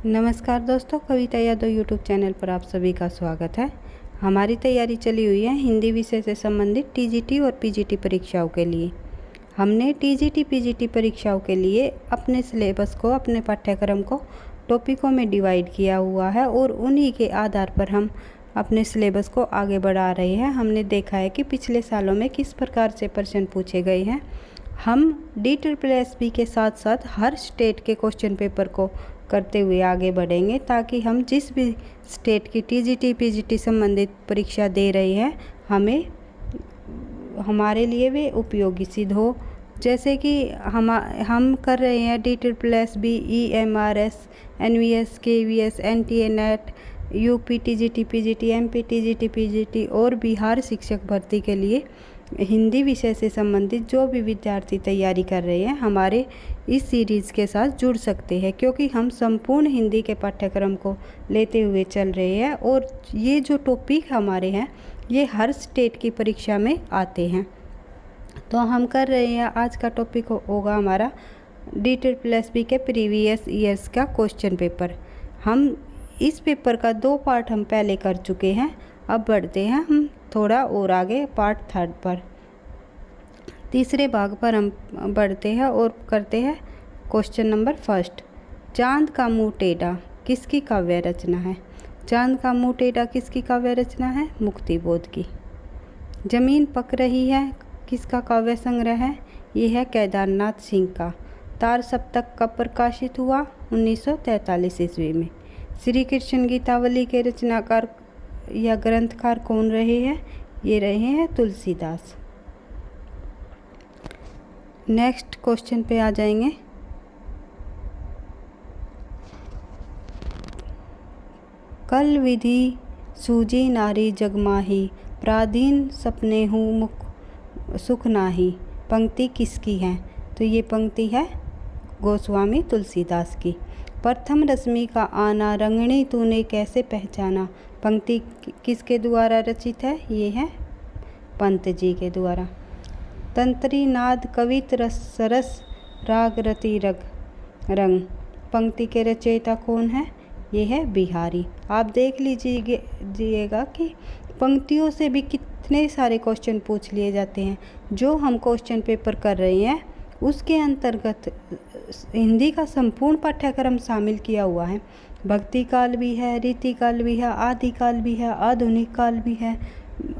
नमस्कार दोस्तों, कविता Yadav YouTube channel पर आप सभी का स्वागत है। हमारी तैयारी चली हुई है हिंदी विषय से संबंधित टीजीटी और पीजीटी परीक्षाओं के लिए। हमने टीजीटी पीजीटी परीक्षाओं के लिए अपने सिलेबस को, अपने पाठ्यक्रम को टॉपिकों में डिवाइड किया हुआ है और उन्हीं के आधार पर हम अपने सिलेबस को आगे बढ़ा रहे हैं। हमने देखा है कि पिछले सालों में किस प्रकार से प्रश्न पूछे गए हैं। हम DSSB के साथ साथ हर स्टेट के क्वेश्चन पेपर को करते हुए आगे बढ़ेंगे, ताकि हम जिस भी स्टेट की टीजीटी पीजीटी संबंधित परीक्षा दे रहे हैं हमारे लिए वे उपयोगी सिद्ध हो। जैसे कि हम कर रहे हैं DSSB, EMRS, NVS, KVS, NTA net, UP TGT PGT, MP TGT PGT और बिहार शिक्षक भर्ती के लिए हिंदी विषय से संबंधित जो भी विद्यार्थी तैयारी कर रहे हैं हमारे इस सीरीज़ के साथ जुड़ सकते हैं, क्योंकि हम संपूर्ण हिंदी के पाठ्यक्रम को लेते हुए चल रहे हैं और ये जो टॉपिक हमारे हैं ये हर स्टेट की परीक्षा में आते हैं। तो हम कर रहे हैं, आज का टॉपिक होगा हमारा DSSB के प्रीवियस ईयर्स का क्वेश्चन पेपर। हम इस पेपर का 2 पार्ट हम पहले कर चुके हैं। अब बढ़ते हैं हम थोड़ा और आगे पार्ट 3 पर। तीसरे भाग पर हम बढ़ते हैं और करते हैं क्वेश्चन नंबर 1। चांद का मुंह टेढ़ा किसकी काव्य रचना है? चांद का मुंह टेढ़ा किसकी काव्य रचना है? मुक्तिबोध की। जमीन पक रही है किसका काव्य संग्रह है? ये है केदारनाथ सिंह का। तार सप्तक कब प्रकाशित हुआ? 1943 ईस्वी में। श्री कृष्ण गीतावली के रचनाकार या ग्रंथकार कौन रहे हैं? ये रहे हैं तुलसीदास। नेक्स्ट क्वेश्चन पे आ जाएंगे। कल विधि सूजी नारी जगमाही, प्राधीन सपने हूँ मुख सुख नाही। पंक्ति किसकी है? तो ये पंक्ति है गोस्वामी तुलसीदास की। प्रथम रश्मि का आना रंगणी तूने कैसे पहचाना। पंक्ति किसके द्वारा रचित है? ये है पंत जी के द्वारा। तंत्री नाद कवित रस सरस राग रति रग रंग। पंक्ति के रचयिता कौन है? ये है बिहारी। आप देख लीजिएगा कि पंक्तियों से भी कितने सारे क्वेश्चन पूछ लिए जाते हैं। जो हम क्वेश्चन पेपर कर रहे हैं उसके अंतर्गत हिंदी का संपूर्ण पाठ्यक्रम शामिल किया हुआ है। भक्ति काल भी है, रीति काल भी है, आदि काल भी है, आधुनिक काल भी है।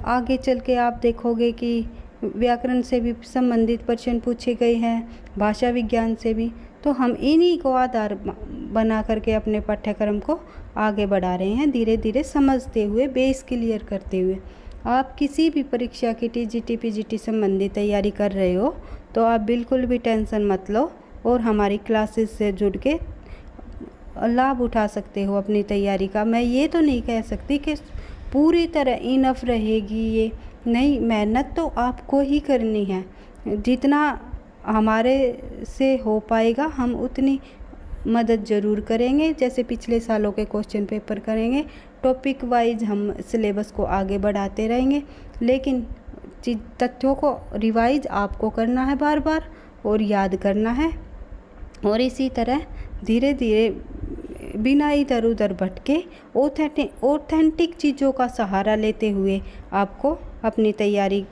आगे चल के आप देखोगे कि व्याकरण से भी संबंधित प्रश्न पूछे गए हैं, भाषा विज्ञान से भी। तो हम इन्हीं को आधार बना करके अपने पाठ्यक्रम को आगे बढ़ा रहे हैं, धीरे धीरे समझते हुए, बेस क्लियर करते हुए। आप किसी भी परीक्षा की टीजीटी पीजीटी संबंधी तैयारी कर रहे हो तो आप बिल्कुल भी टेंशन मत लो और हमारी क्लासेस से जुड़ के लाभ उठा सकते हो अपनी तैयारी का। मैं ये तो नहीं कह सकती कि पूरी तरह इनफ रहेगी ये, नहीं, मेहनत तो आपको ही करनी है। जितना हमारे से हो पाएगा हम उतनी मदद ज़रूर करेंगे। जैसे पिछले सालों के क्वेश्चन पेपर करेंगे, टॉपिक वाइज हम सिलेबस को आगे बढ़ाते रहेंगे, लेकिन तथ्यों को रिवाइज आपको करना है बार बार और याद करना है। और इसी तरह धीरे धीरे बिना इधर उधर भटके ऑथेंटिक चीज़ों का सहारा लेते हुए आपको अपनी तैयारी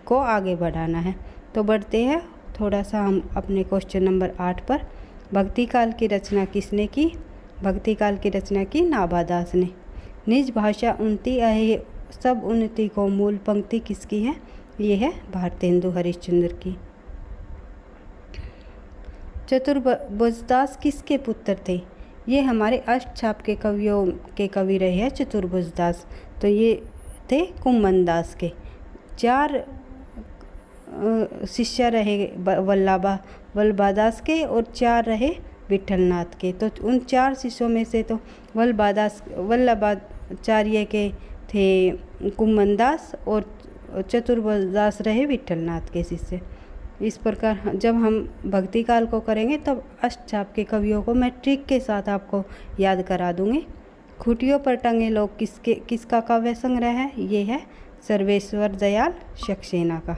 को आगे बढ़ाना है। तो बढ़ते हैं थोड़ा सा हम अपने क्वेश्चन नंबर 8 पर। भक्ति काल की रचना किसने की? भक्ति काल की रचना की नाभादास ने। निज भाषा उन्नति अहे सब उन्नति को मूल। पंक्ति किसकी है? ये है भारतेंदु हरिश्चंद्र की। चतुर्भुजदास किसके पुत्र थे? ये हमारे अष्टछाप के कवियों के कवि रहे हैं चतुर्भुजदास। तो ये थे कुम्मनदास के। 4 शिष्य रहे वल्लभादास के और 4 रहे विठलनाथ के। तो उन 4 शिष्यों में से तो वल्लभाचार्य के थे कुम्मनदास और चतुर्भुजदास रहे विठलनाथ के शिष्य। इस प्रकार जब हम भक्ति काल को करेंगे तब अष्टछाप के कवियों को मैं ट्रिक के साथ आपको याद करा दूंगी। खूंटियों पर टंगे लोग किसका काव्य संग्रह है? ये है सर्वेश्वर दयाल सक्सेना का।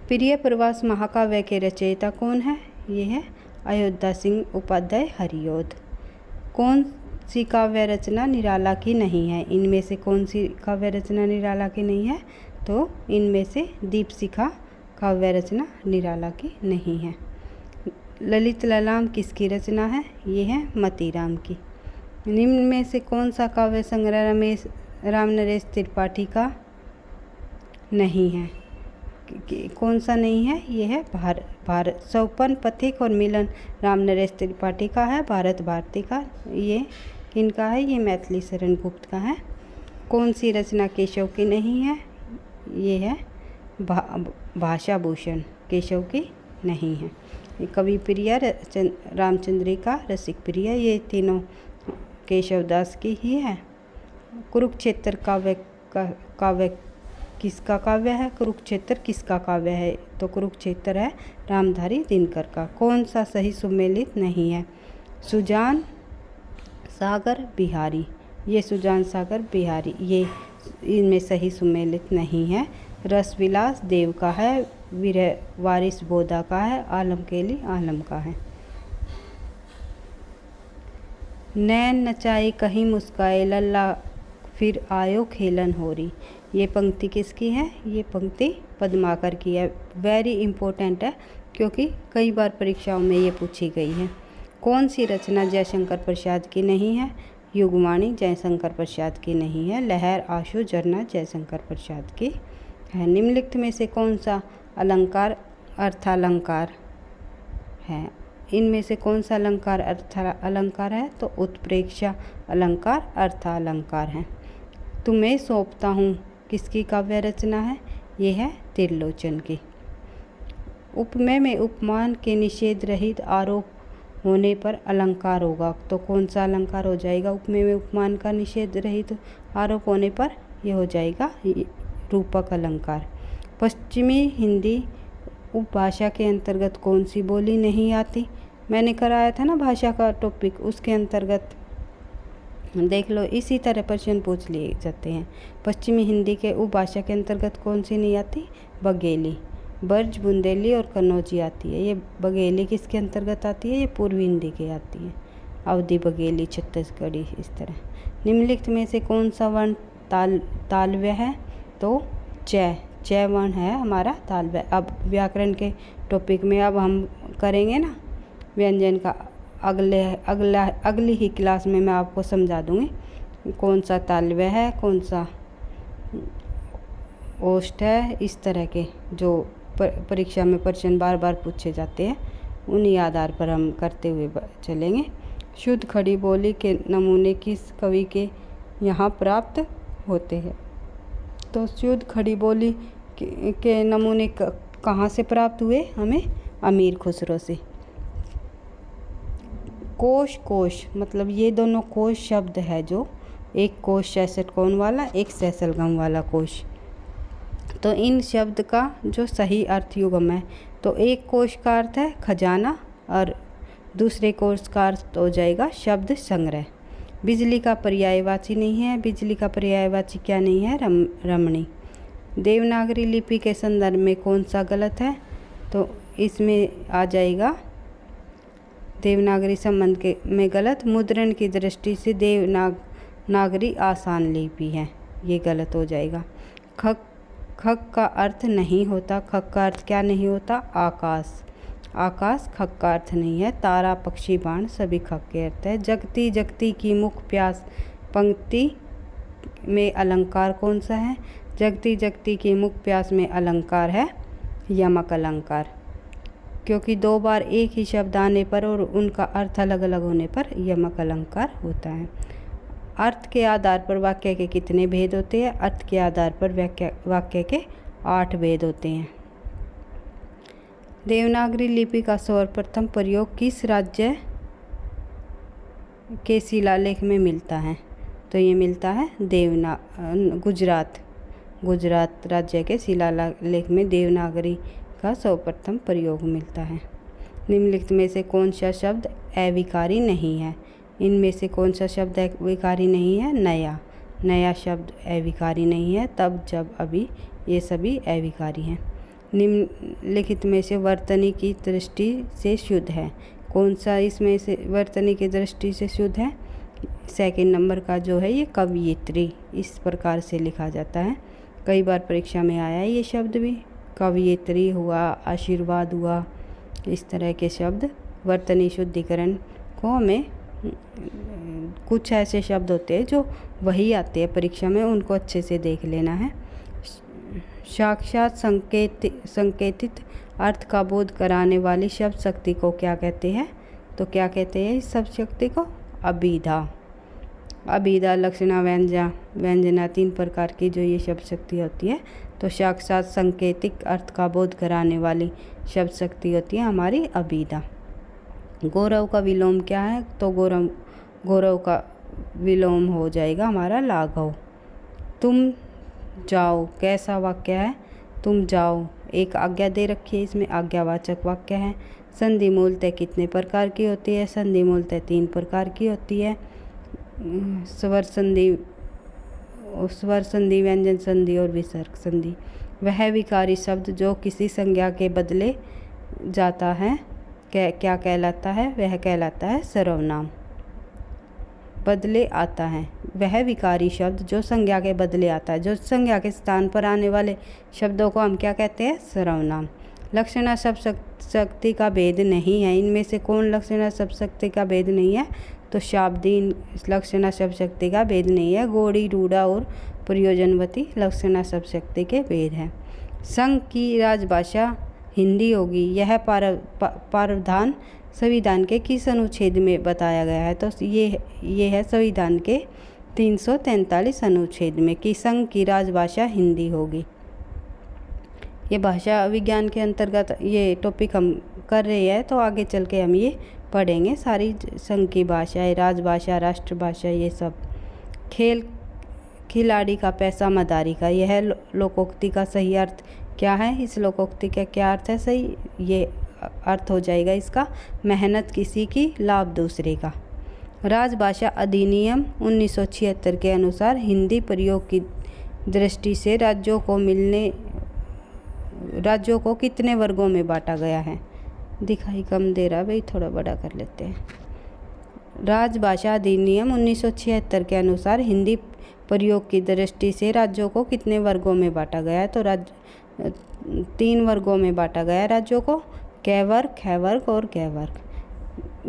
प्रिय प्रवास महाकाव्य के रचयिता कौन है? ये है अयोध्या सिंह उपाध्याय हरिऔध। कौन सी काव्य रचना निराला की नहीं है? इनमें से कौन सी काव्य रचना निराला की नहीं है? तो इनमें से दीपशिखा काव्य रचना निराला की नहीं है। ललित ललाम किसकी रचना है? ये है मतीराम की। निम्न में से कौन सा काव्य संग्रह राम नरेश त्रिपाठी का नहीं है? कौन सा नहीं है? ये है भारत सौपन पथिक और मिलन राम नरेश त्रिपाठी का है। भारत भारती का ये किनका है? ये मैथिली शरण गुप्त का है। कौन सी रचना केशव की नहीं है? ये है भाषा भूषण केशव की नहीं है। कवि प्रिया रामचंद्रिका रसिक प्रिया ये तीनों केशव दास की ही है। कुरुक्षेत्र काव्य किसका काव्य है? कुरुक्षेत्र किसका काव्य है? तो कुरुक्षेत्र है रामधारी दिनकर का। कौन सा सही सुमेलित नहीं है? सुजान सागर बिहारी ये सुजान सागर बिहारी ये इनमें सही सुमेलित नहीं है। रसविलास देव का है। विरह वारिस बोधा का है। आलम केली आलम का है। नैन नचाई कहीं मुस्काए लल्ला फिर आयो खेलन होरी ये पंक्ति किसकी है? ये पंक्ति पद्माकर की है। वेरी इम्पोर्टेंट है क्योंकि कई बार परीक्षाओं में ये पूछी गई है। कौन सी रचना जयशंकर प्रसाद की नहीं है? युगवाणी जयशंकर प्रसाद की नहीं है। लहर आशु झरना जयशंकर प्रसाद की है। निम्नलिखित में से कौन सा अलंकार अर्थालंकार है? इनमें से कौन सा अलंकार अलंकार है? तो उत्प्रेक्षा अलंकार अर्थालंकार है। तुम्हें सौंपता हूँ किसकी काव्य रचना है? ये है त्रिलोचन की। उपमेय में उपमान के निषेध रहित आरोप होने पर अलंकार होगा तो कौन सा अलंकार हो जाएगा? उपमेय में उपमान का निषेध रहित आरोप होने पर यह हो जाएगा रूपक अलंकार। पश्चिमी हिंदी उपभाषा के अंतर्गत कौन सी बोली नहीं आती? मैंने कराया था ना भाषा का टॉपिक, उसके अंतर्गत देख लो। इसी तरह प्रश्न पूछ लिए जाते हैं। पश्चिमी हिंदी के उपभाषा के अंतर्गत कौन सी नहीं आती? बघेली, ब्रज, बुंदेली और कन्नौजी आती है। ये बघेली किसके अंतर्गत आती है? ये पूर्वी हिंदी के आती है। अवधी बघेली, छत्तीसगढ़ी, इस तरह। निम्नलिखित में से कौन सा वर्ण तालव्य है? तो च वर्ण है हमारा तालव्य। अब व्याकरण के टॉपिक में अब हम करेंगे ना व्यंजन का। अगली ही क्लास में मैं आपको समझा दूँगी कौन सा तालव्य है, कौन सा ओष्ठ है। इस तरह के जो परीक्षा में प्रश्न बार बार पूछे जाते हैं उन्हीं आधार पर हम करते हुए चलेंगे। शुद्ध खड़ी बोली के नमूने किस कवि के यहाँ प्राप्त होते हैं? तो शुद्ध खड़ी बोली के नमूने कहाँ से प्राप्त हुए हमें? अमीर खुसरो से। कोश मतलब ये दोनों कोश शब्द है जो एक कोश सैसठ कौन वाला, एक सैसलगम वाला कोश। तो इन शब्द का जो सही अर्थ युग्म है तो एक कोश का अर्थ है खजाना और दूसरे कोश का अर्थ हो जाएगा शब्द संग्रह। बिजली का पर्यायवाची नहीं है। बिजली का पर्यायवाची क्या नहीं है? रमणी। देवनागरी लिपि के संदर्भ में कौन सा गलत है? तो इसमें आ जाएगा देवनागरी संबंध के में गलत। मुद्रण की दृष्टि से देवनागरी आसान लिपि है, ये गलत हो जाएगा। खक का अर्थ नहीं होता। खक का अर्थ क्या नहीं होता? आकाश। आकाश खक का अर्थ नहीं है। तारा, पक्षी, बाण सभी खक के अर्थ है। जगती जगती की मुख प्यास पंक्ति में अलंकार कौन सा है? जगती जगती की मुख प्यास में अलंकार है यमक अलंकार, क्योंकि दो बार एक ही शब्द आने पर और उनका अर्थ अलग अलग होने पर यमक अलंकार होता है। अर्थ के आधार पर वाक्य के कितने भेद होते हैं? अर्थ के आधार पर वाक्य के 8 भेद होते हैं। देवनागरी लिपि का सर्वप्रथम प्रयोग किस राज्य के शिलालेख में मिलता है? तो ये मिलता है गुजरात राज्य के शिलालेख में देवनागरी का सर्वप्रथम प्रयोग मिलता है। निम्नलिखित में से कौन सा शब्द अविकारी नहीं है? इनमें से कौन सा शब्द अविकारी नहीं है? नया शब्द अविकारी नहीं है तब जब अभी, ये सभी अविकारी हैं। निम्नलिखित में से वर्तनी की दृष्टि से शुद्ध है? कौन सा इसमें से वर्तनी की दृष्टि से शुद्ध है? सेकंड नंबर का जो है ये कवयित्री, इस प्रकार से लिखा जाता है। कई बार परीक्षा में आया है ये शब्द भी, कवयित्री हुआ, आशीर्वाद हुआ, इस तरह के शब्द। वर्तनी शुद्धिकरण को हमें कुछ ऐसे शब्द होते हैं जो वही आते हैं परीक्षा में, उनको अच्छे से देख लेना है। साक्षात संकेतित अर्थ का बोध कराने वाली शब्द शक्ति को क्या कहते हैं? तो क्या कहते हैं इस शब्द शक्ति को? अभिधा। अभिधा, लक्षणा, व्यंजना, 3 प्रकार की जो ये शब्द शक्ति होती है। तो साक्षात संकेतिक अर्थ का बोध कराने वाली शब्द शक्ति होती है हमारी अभिधा। गौरव का विलोम क्या है? तो गौरव का विलोम हो जाएगा हमारा लाघव। तुम जाओ, कैसा वाक्य है? तुम जाओ, एक आज्ञा दे रखी है, इसमें आज्ञावाचक वाक्य है। संधि मूलतः कितने प्रकार की होती है? संधि मूलतः 3 प्रकार की होती है। स्वर संधि, व्यंजन संधि और विसर्ग संधि। वह विकारी शब्द जो किसी संज्ञा के बदले जाता है क्या कहलाता है? वह कहलाता है सर्वनाम। बदले आता है, वह विकारी शब्द जो संज्ञा के बदले आता है, जो संज्ञा के स्थान पर आने वाले शब्दों को हम क्या कहते हैं? सर्वनाम। लक्षणा शब्द शक्ति का भेद नहीं है। इनमें से कौन लक्षणा शब्द शक्ति का भेद नहीं है? तो शाब्दीन लक्षणा शब्द शक्ति का भेद नहीं है। गौड़ी, रूढ़ा और प्रयोजनवती लक्षणा शब्द शक्ति के भेद है। संघ की राजभाषा हिंदी होगी, यह प्रावधान संविधान के किस अनुच्छेद में बताया गया है? तो ये है संविधान के 343 अनुच्छेद में कि संघ की राजभाषा हिंदी होगी। ये भाषा विज्ञान के अंतर्गत ये टॉपिक हम कर रहे हैं, तो आगे चल के हम ये पढ़ेंगे सारी संघ की भाषाएं, राजभाषा, राष्ट्रभाषा, ये सब। खेल खिलाड़ी का पैसा मदारी का, यह लोकोक्ति का सही अर्थ क्या है? इस लोकोक्ति का क्या अर्थ है सही? ये अर्थ हो जाएगा इसका, मेहनत किसी की, लाभ दूसरे का। राजभाषा अधिनियम 1976 के अनुसार हिंदी प्रयोग की दृष्टि से राज्यों को कितने वर्गों में बांटा गया है? दिखाई कम दे रहा भाई, थोड़ा बड़ा कर लेते हैं। राजभाषा अधिनियम 1976 के अनुसार हिंदी प्रयोग की दृष्टि से राज्यों को कितने वर्गों में बांटा गया है? तो 3 वर्गों में बांटा गया है राज्यों को, कै वर्ग, खै वर्ग और गै वर्ग।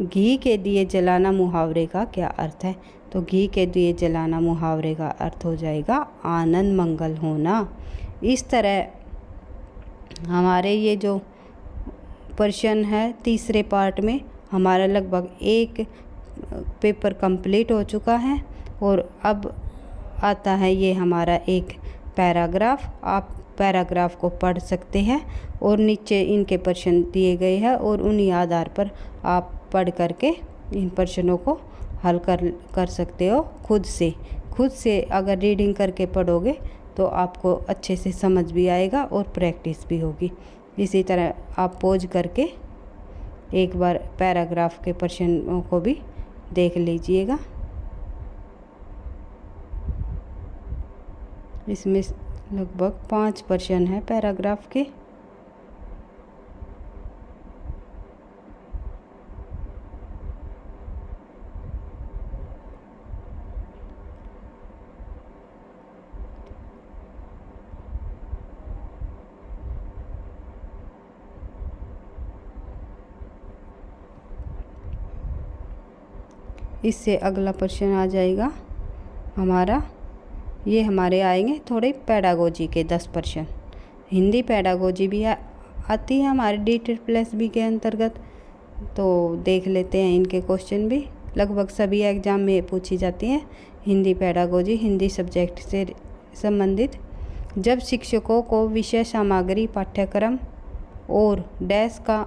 घी के दिए जलाना मुहावरे का क्या अर्थ है? तो घी के दिए जलाना मुहावरे का अर्थ हो जाएगा आनंद मंगल होना। इस तरह हमारे ये जो प्रश्न है तीसरे पार्ट में हमारा लगभग एक पेपर कंप्लीट हो चुका है, और अब आता है ये हमारा एक पैराग्राफ। आप पैराग्राफ को पढ़ सकते हैं और नीचे इनके प्रश्न दिए गए हैं, और उन्हीं आधार पर आप पढ़ करके इन प्रश्नों को हल कर सकते हो खुद से। अगर रीडिंग करके पढ़ोगे तो आपको अच्छे से समझ भी आएगा और प्रैक्टिस भी होगी। इसी तरह आप पॉज करके एक बार पैराग्राफ के प्रश्नों को भी देख लीजिएगा। इसमें लगभग 5 प्रश्न है पैराग्राफ के। इससे अगला प्रश्न आ जाएगा हमारा, ये हमारे आएंगे थोड़े पेडागोजी के 10 प्रश्न। हिंदी पेडागोजी भी आती है हमारे DSSB के अंतर्गत, तो देख लेते हैं इनके क्वेश्चन भी। लगभग सभी एग्जाम में पूछी जाती है हिंदी पेडागोजी, हिंदी सब्जेक्ट से संबंधित। जब शिक्षकों को विषय सामग्री, पाठ्यक्रम और डैश का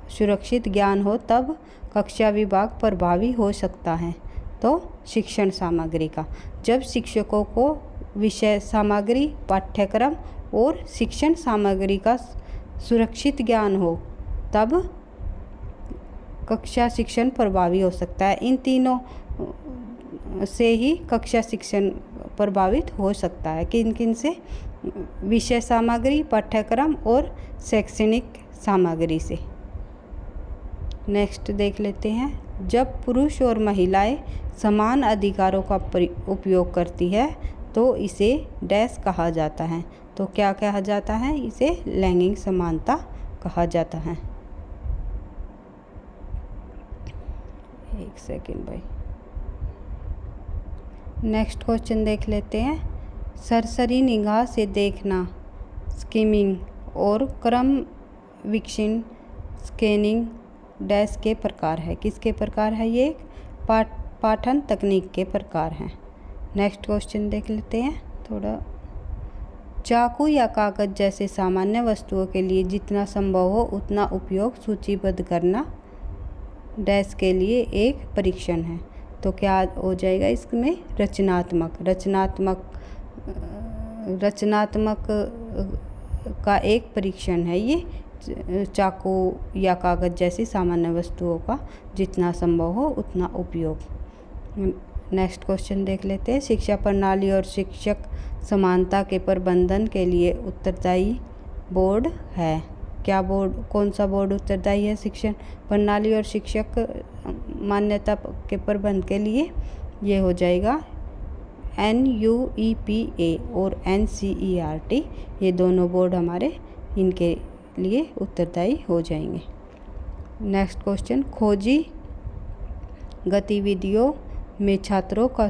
सुरक्षित ज्ञान हो तब कक्षा विभाग प्रभावी हो सकता है। तो शिक्षण सामग्री का, जब शिक्षकों को विषय सामग्री, पाठ्यक्रम और शिक्षण सामग्री का सुरक्षित ज्ञान हो तब कक्षा शिक्षण प्रभावी हो सकता है। इन तीनों से ही कक्षा शिक्षण प्रभावित हो सकता है। किन किन से? विषय सामग्री, पाठ्यक्रम और शैक्षणिक सामग्री से। नेक्स्ट देख लेते हैं, जब पुरुष और महिलाएं समान अधिकारों का उपयोग करती है तो इसे डैश कहा जाता है। तो क्या कहा जाता है? इसे लैंगिक समानता कहा जाता है। एक सेकेंड भाई। नेक्स्ट क्वेश्चन देख लेते हैं, सरसरी निगाह से देखना, स्किमिंग और क्रम वीक्षण स्कैनिंग डैश के प्रकार है। किसके प्रकार है? ये पाठन तकनीक के प्रकार हैं। नेक्स्ट क्वेश्चन देख लेते हैं थोड़ा, चाकू या कागज जैसे सामान्य वस्तुओं के लिए जितना संभव हो उतना उपयोग सूचीबद्ध करना डैश के लिए एक परीक्षण है। तो क्या हो जाएगा इसमें? रचनात्मक का एक परीक्षण है ये, चाकू या कागज जैसी सामान्य वस्तुओं का जितना संभव हो उतना उपयोग। नेक्स्ट क्वेश्चन देख लेते हैं, शिक्षा प्रणाली और शिक्षक समानता के प्रबंधन के लिए उत्तरदायी बोर्ड है। क्या बोर्ड, कौन सा बोर्ड उत्तरदायी है शिक्षण प्रणाली और शिक्षक मान्यता के प्रबंध के लिए? ये हो जाएगा NUEPA और NCERT, ये दोनों बोर्ड हमारे इनके लिए उत्तरदायी हो जाएंगे। नेक्स्ट क्वेश्चन, खोजी गतिविधियों में छात्रों को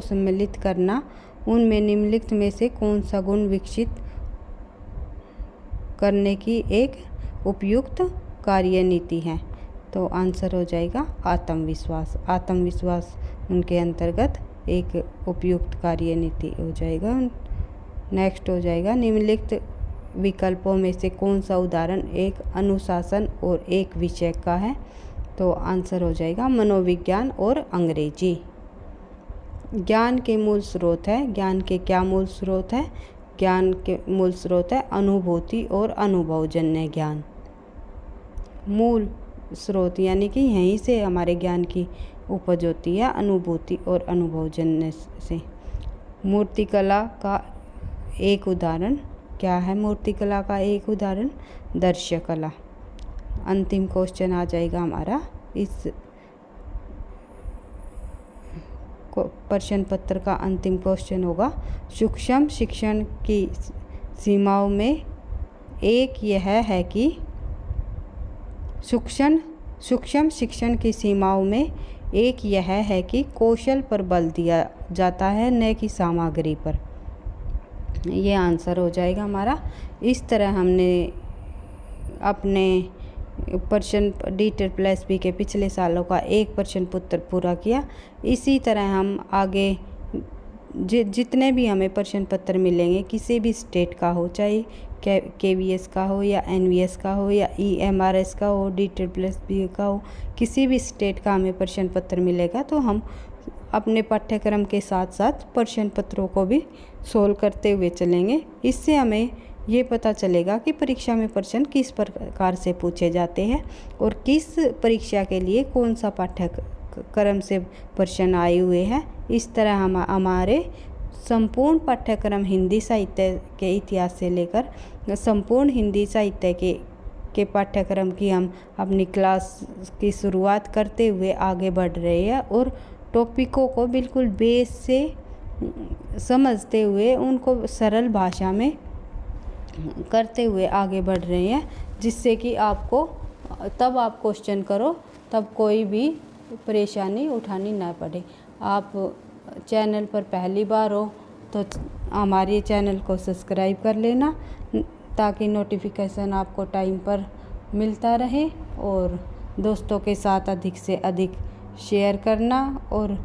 सम्मिलित करना, उनमें निम्नलिखित में से कौन सा गुण विकसित करने की एक उपयुक्त कार्यनीति है? तो आंसर हो जाएगा आत्मविश्वास। आत्मविश्वास उनके अंतर्गत एक उपयुक्त कार्यनीति हो जाएगा। नेक्स्ट हो जाएगा, निम्नलिखित विकल्पों में से कौन सा उदाहरण एक अनुशासन और एक विषय का है? तो आंसर हो जाएगा मनोविज्ञान और अंग्रेजी। ज्ञान के मूल स्रोत है। ज्ञान के क्या मूल स्रोत है? ज्ञान के मूल स्रोत है अनुभूति और अनुभवजन्य ज्ञान। मूल स्रोत यानी कि यहीं से हमारे ज्ञान की उपज होती है, अनुभूति और अनुभवजन्य से। मूर्तिकला का एक उदाहरण क्या है? मूर्तिकला का एक उदाहरण दृश्य कला। अंतिम क्वेश्चन आ जाएगा हमारा इस प्रश्न पत्र का अंतिम क्वेश्चन होगा, सूक्ष्म शिक्षण की सीमाओं में एक यह है कि सूक्ष्म शिक्षण की सीमाओं में एक यह है कि कौशल पर बल दिया जाता है, न कि सामग्री पर। ये आंसर हो जाएगा हमारा। इस तरह हमने अपने प्रश्न DEET के पिछले सालों का एक प्रश्न पत्र पूरा किया। इसी तरह हम आगे जितने भी हमें प्रश्न पत्र मिलेंगे, किसी भी स्टेट का हो, चाहे KVS का हो या NVS का हो या EMRS का हो, DEET का हो, किसी भी स्टेट का हमें प्रश्न पत्र मिलेगा तो हम अपने पाठ्यक्रम के साथ साथ प्रश्न पत्रों को भी सोल्व करते हुए चलेंगे। इससे हमें ये पता चलेगा कि परीक्षा में प्रश्न किस प्रकार से पूछे जाते हैं और किस परीक्षा के लिए कौन सा पाठ्यक्रम से प्रश्न आए हुए हैं। इस तरह हम हमारे संपूर्ण पाठ्यक्रम हिंदी साहित्य के इतिहास से लेकर संपूर्ण हिंदी साहित्य के पाठ्यक्रम की हम अपनी क्लास की शुरुआत करते हुए आगे बढ़ रहे हैं और टॉपिकों को बिल्कुल बेस से समझते हुए उनको सरल भाषा में करते हुए आगे बढ़ रहे हैं, जिससे कि आपको तब आप क्वेश्चन करो तब कोई भी परेशानी उठानी ना पड़े। आप चैनल पर पहली बार हो तो हमारे चैनल को सब्सक्राइब कर लेना ताकि नोटिफिकेशन आपको टाइम पर मिलता रहे, और दोस्तों के साथ अधिक से अधिक शेयर करना और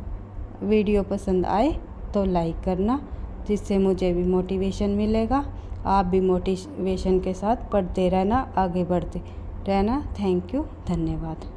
वीडियो पसंद आए तो लाइक करना, जिससे मुझे भी मोटिवेशन मिलेगा। आप भी मोटिवेशन के साथ पढ़ते रहना, आगे बढ़ते रहना। थैंक यू, धन्यवाद।